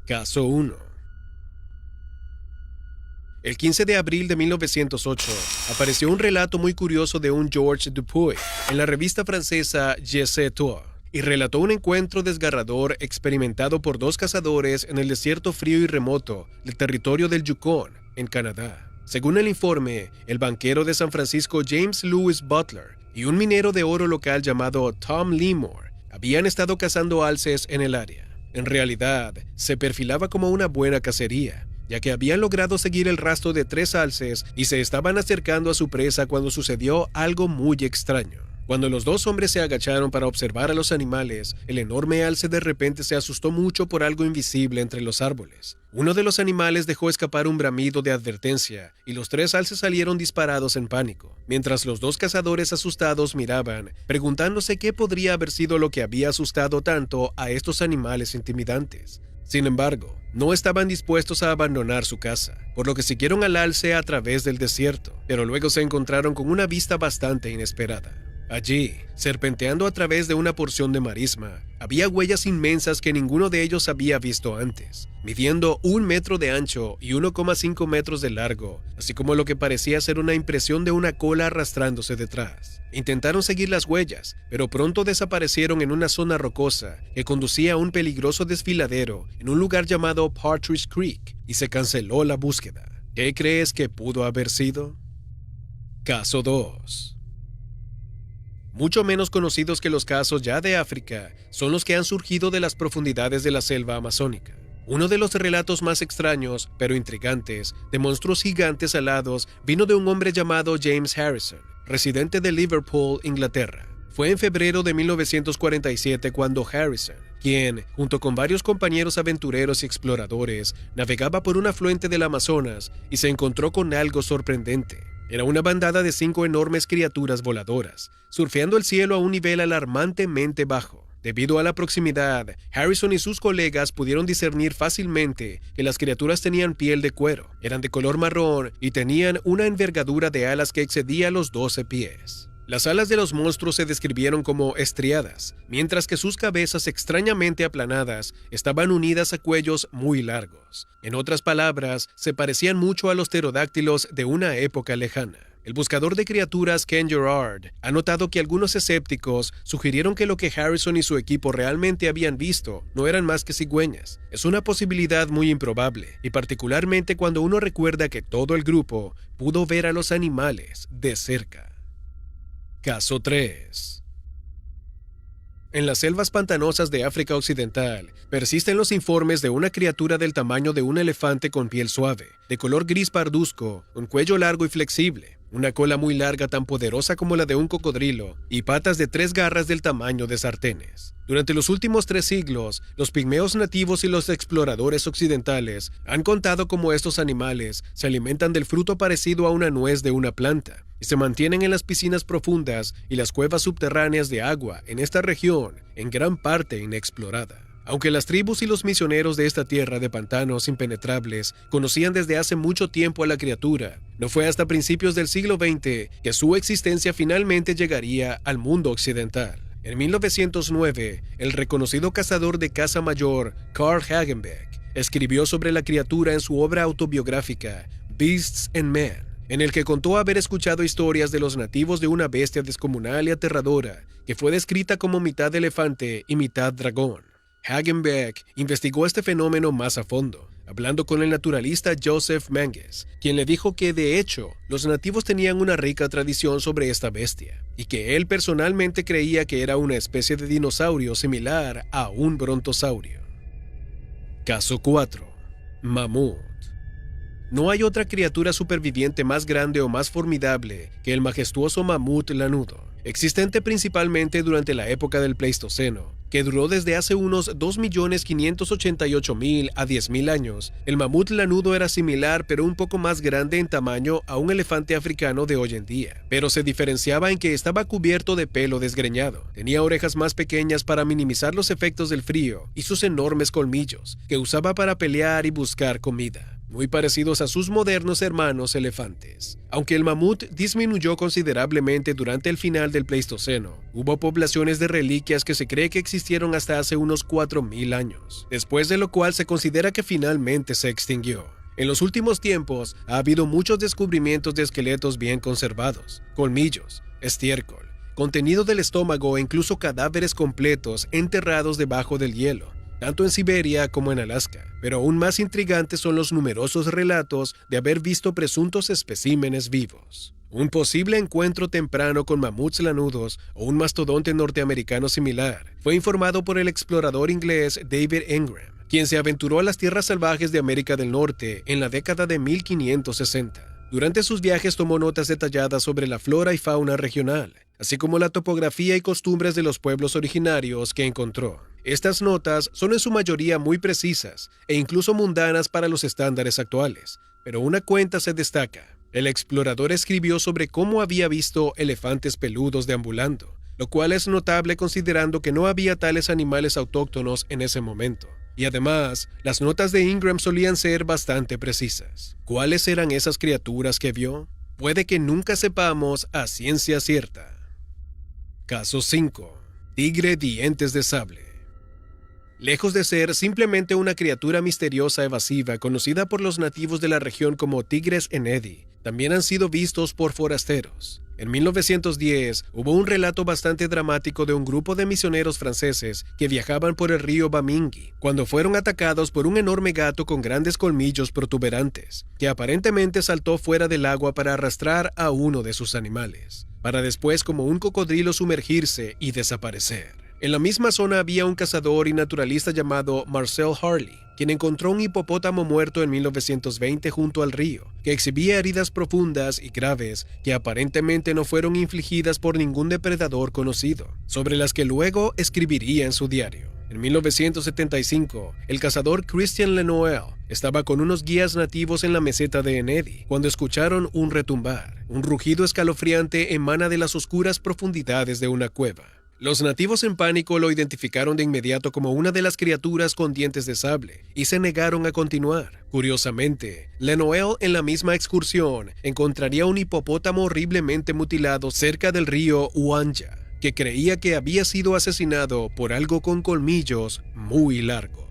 Caso 1. El 15 de abril de 1908 apareció un relato muy curioso de un Georges Dupuy en la revista francesa Je sais toi, y relató un encuentro desgarrador experimentado por dos cazadores en el desierto frío y remoto del territorio del Yukon, en Canadá. Según el informe, el banquero de San Francisco James Louis Butler y un minero de oro local llamado Tom Limor habían estado cazando alces en el área. En realidad, se perfilaba como una buena cacería, ya que habían logrado seguir el rastro de 3 alces y se estaban acercando a su presa cuando sucedió algo muy extraño. Cuando los dos hombres se agacharon para observar a los animales, el enorme alce de repente se asustó mucho por algo invisible entre los árboles. Uno de los animales dejó escapar un bramido de advertencia y los 3 alces salieron disparados en pánico, mientras los dos cazadores asustados miraban, preguntándose qué podría haber sido lo que había asustado tanto a estos animales intimidantes. Sin embargo, no estaban dispuestos a abandonar su casa, por lo que siguieron al alce a través del desierto, pero luego se encontraron con una vista bastante inesperada. Allí, serpenteando a través de una porción de marisma, había huellas inmensas que ninguno de ellos había visto antes, midiendo 1 metro de ancho y 1,5 metros de largo, así como lo que parecía ser una impresión de una cola arrastrándose detrás. Intentaron seguir las huellas, pero pronto desaparecieron en una zona rocosa que conducía a un peligroso desfiladero en un lugar llamado Partridge Creek, y se canceló la búsqueda. ¿Qué crees que pudo haber sido? Caso 2. Mucho menos conocidos que los casos ya de África son los que han surgido de las profundidades de la selva amazónica. Uno de los relatos más extraños, pero intrigantes, de monstruos gigantes alados vino de un hombre llamado James Harrison, residente de Liverpool, Inglaterra. Fue en febrero de 1947 cuando Harrison, quien, junto con varios compañeros aventureros y exploradores, navegaba por un afluente del Amazonas y se encontró con algo sorprendente. Era una bandada de 5 enormes criaturas voladoras, surfeando el cielo a un nivel alarmantemente bajo. Debido a la proximidad, Harrison y sus colegas pudieron discernir fácilmente que las criaturas tenían piel de cuero, eran de color marrón y tenían una envergadura de alas que excedía los 12 pies. Las alas de los monstruos se describieron como estriadas, mientras que sus cabezas extrañamente aplanadas estaban unidas a cuellos muy largos. En otras palabras, se parecían mucho a los pterodáctilos de una época lejana. El buscador de criaturas Ken Gerard ha notado que algunos escépticos sugirieron que lo que Harrison y su equipo realmente habían visto no eran más que cigüeñas. Es una posibilidad muy improbable, y particularmente cuando uno recuerda que todo el grupo pudo ver a los animales de cerca. Caso 3. En las selvas pantanosas de África Occidental, persisten los informes de una criatura del tamaño de un elefante con piel suave, de color gris parduzco, un cuello largo y flexible, una cola muy larga tan poderosa como la de un cocodrilo, y patas de 3 garras del tamaño de sartenes. Durante los últimos 3 siglos, los pigmeos nativos y los exploradores occidentales han contado cómo estos animales se alimentan del fruto parecido a una nuez de una planta, y se mantienen en las piscinas profundas y las cuevas subterráneas de agua en esta región, en gran parte inexplorada. Aunque las tribus y los misioneros de esta tierra de pantanos impenetrables conocían desde hace mucho tiempo a la criatura, no fue hasta principios del siglo XX que su existencia finalmente llegaría al mundo occidental. En 1909, el reconocido cazador de caza mayor Carl Hagenbeck escribió sobre la criatura en su obra autobiográfica Beasts and Men, en el que contó haber escuchado historias de los nativos de una bestia descomunal y aterradora que fue descrita como mitad elefante y mitad dragón. Hagenbeck investigó este fenómeno más a fondo, hablando con el naturalista Joseph Manges, quien le dijo que de hecho los nativos tenían una rica tradición sobre esta bestia, y que él personalmente creía que era una especie de dinosaurio similar a un brontosaurio. Caso 4. Mamut. No hay otra criatura superviviente más grande o más formidable que el majestuoso mamut lanudo, existente principalmente durante la época del Pleistoceno, que duró desde hace unos 2.588.000 a 10.000 años. El mamut lanudo era similar pero un poco más grande en tamaño a un elefante africano de hoy en día, pero se diferenciaba en que estaba cubierto de pelo desgreñado, tenía orejas más pequeñas para minimizar los efectos del frío y sus enormes colmillos, que usaba para pelear y buscar comida. muy parecidos a sus modernos hermanos elefantes. Aunque el mamut disminuyó considerablemente durante el final del Pleistoceno, hubo poblaciones de reliquias que se cree que existieron hasta hace unos 4.000 años, después de lo cual se considera que finalmente se extinguió. En los últimos tiempos ha habido muchos descubrimientos de esqueletos bien conservados, colmillos, estiércol, contenido del estómago e incluso cadáveres completos enterrados debajo del hielo, tanto en Siberia como en Alaska. Pero aún más intrigantes son los numerosos relatos de haber visto presuntos especímenes vivos. Un posible encuentro temprano con mamuts lanudos o un mastodonte norteamericano similar fue informado por el explorador inglés David Ingram, quien se aventuró a las tierras salvajes de América del Norte en la década de 1560. Durante sus viajes tomó notas detalladas sobre la flora y fauna regional, así como la topografía y costumbres de los pueblos originarios que encontró. Estas notas son en su mayoría muy precisas e incluso mundanas para los estándares actuales, pero una cuenta se destaca. El explorador escribió sobre cómo había visto elefantes peludos deambulando, lo cual es notable considerando que no había tales animales autóctonos en ese momento. Y además, las notas de Ingram solían ser bastante precisas. ¿Cuáles eran esas criaturas que vio? Puede que nunca sepamos a ciencia cierta. Caso 5. Tigre dientes de sable. Lejos de ser simplemente una criatura misteriosa evasiva conocida por los nativos de la región como tigres enedi, también han sido vistos por forasteros. En 1910 hubo un relato bastante dramático de un grupo de misioneros franceses que viajaban por el río Bamingui cuando fueron atacados por un enorme gato con grandes colmillos protuberantes, que aparentemente saltó fuera del agua para arrastrar a uno de sus animales, para después como un cocodrilo sumergirse y desaparecer. En la misma zona había un cazador y naturalista llamado Marcel Harley, quien encontró un hipopótamo muerto en 1920 junto al río, que exhibía heridas profundas y graves que aparentemente no fueron infligidas por ningún depredador conocido, sobre las que luego escribiría en su diario. En 1975, el cazador Christian Lenoir estaba con unos guías nativos en la meseta de Enedi cuando escucharon un retumbar. Un rugido escalofriante emana de las oscuras profundidades de una cueva. Los nativos en pánico lo identificaron de inmediato como una de las criaturas con dientes de sable y se negaron a continuar. Curiosamente, Lenoir en la misma excursión encontraría un hipopótamo horriblemente mutilado cerca del río Uanja, que creía que había sido asesinado por algo con colmillos muy largos.